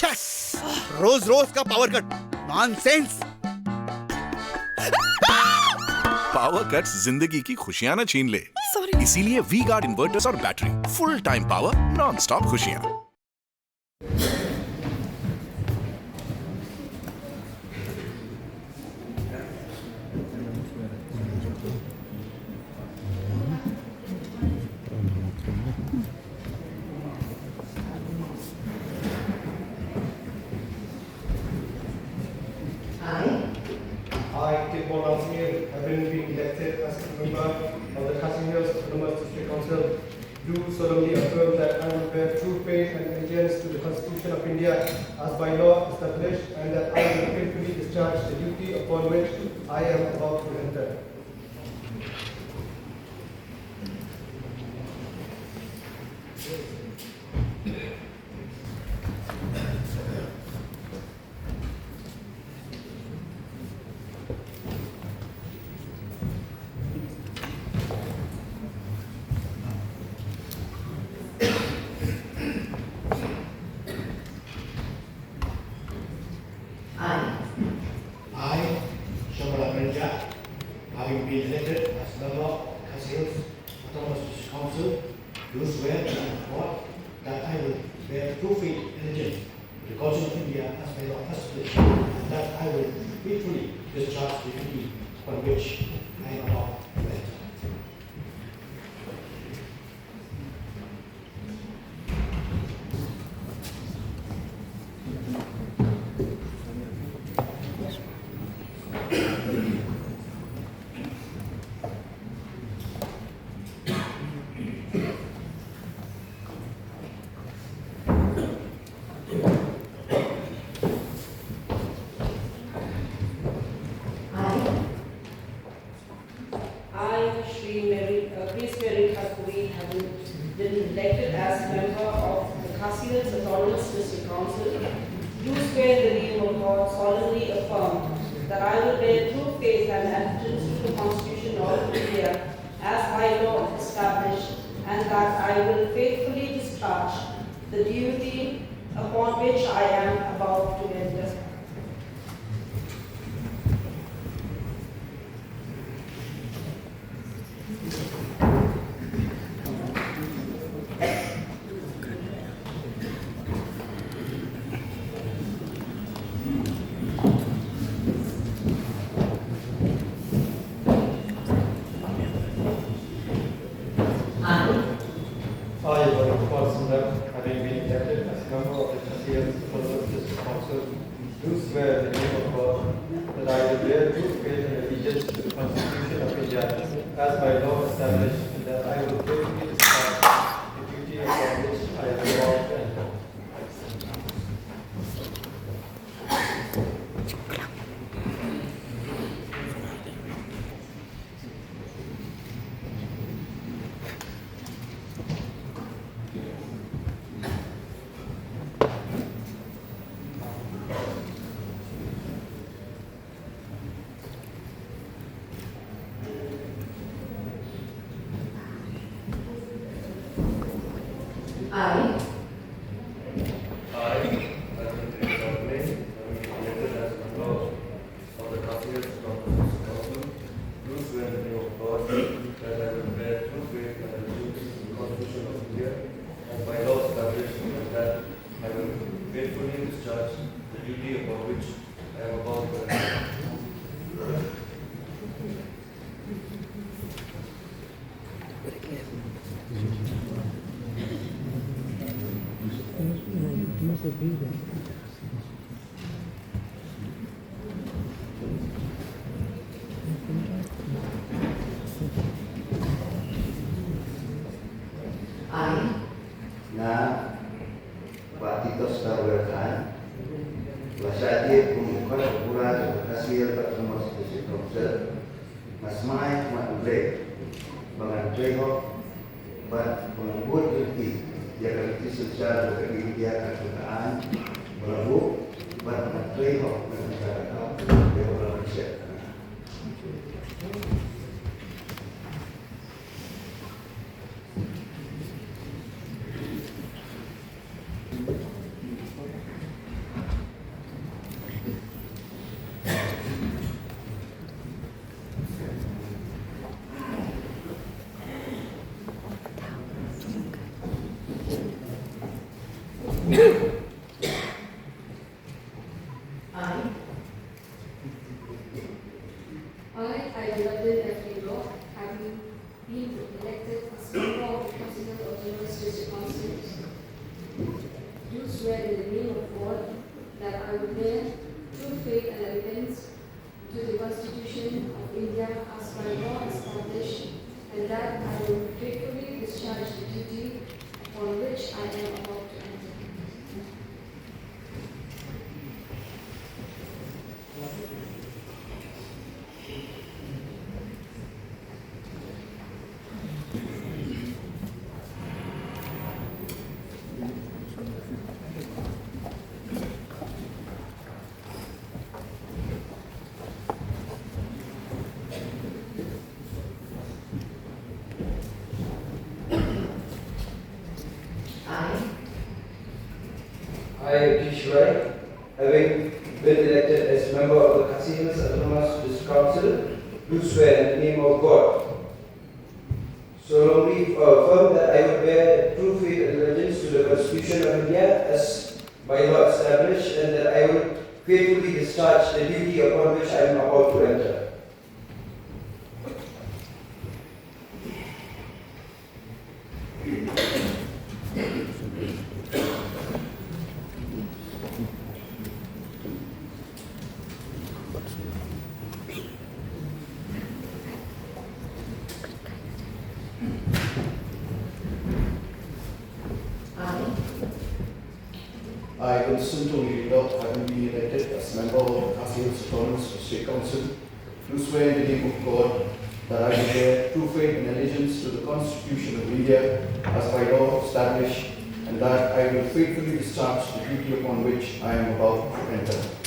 रोज रोज का power cut, nonsense. Power cuts जिंदगी की खुशियां न छीन ले। इसीलिए वी गार्ड इन्वर्टर्स और battery, full time power, non stop खुशियां। I, Tilbon Asmir, having been elected as a member of the Khasi Autonomous District Council, do solemnly affirm that I will bear true faith and allegiance to the Constitution of India as by law established, and that I will faithfully discharge the duty upon which I am about to enter. I, Shamala Panja, having been elected as member of Khasi Autonomous District Council, do swear and affirm that I will bear true faith and allegiance to the Constitution of India as by law established, and that I will faithfully discharge the duty upon which I am about to enter. I, Shri Mary, Priest Mary Khasi, having been elected as member of the Khasi Autonomous District Council, do swear in the name of God solemnly affirm that I will bear true faith and allegiance to the Constitution of India as by law established, and that I will faithfully discharge the duty upon which I am about to enter. I, Varun Sundar, having been elected as member of the Khasi Autonomous District Council, do swear in the name of God that I will bear true faith and allegiance to the Constitution of India as by law established, and that I will faithfully discharge the duty upon which I am about to enter. I, na Batitos Tawerkan, Wasadi Pumukot Pura Hasil Patmos Council, Masmai Matule, Bangantreho, but Pungud Yuti, Yakaliti Social Media Katutaan, Bulabu, but Matreho, Bangantreho, Development. I, Abdul F. Law, having been elected as member of the Council of Autonomous District Councils, do swear in the name of God that I will bear true faith and allegiance to the Constitution of India as by law established, and that I will faithfully discharge the duty upon which I am about to enter. I, Kishrai, having been elected as member of the Khasi Autonomous District Council, do swear in the name of God. Solemnly affirm that I will bear true faith and allegiance to the Constitution of India as by law established, and that I will faithfully discharge the duty upon which I am about to enter. I, Constantine Leader, having been elected as member of the Khasi Autonomous District Council, do swear in the name of God that I will bear true faith and allegiance to the Constitution of India as by law established, and that I will faithfully discharge the duty upon which I am about to enter.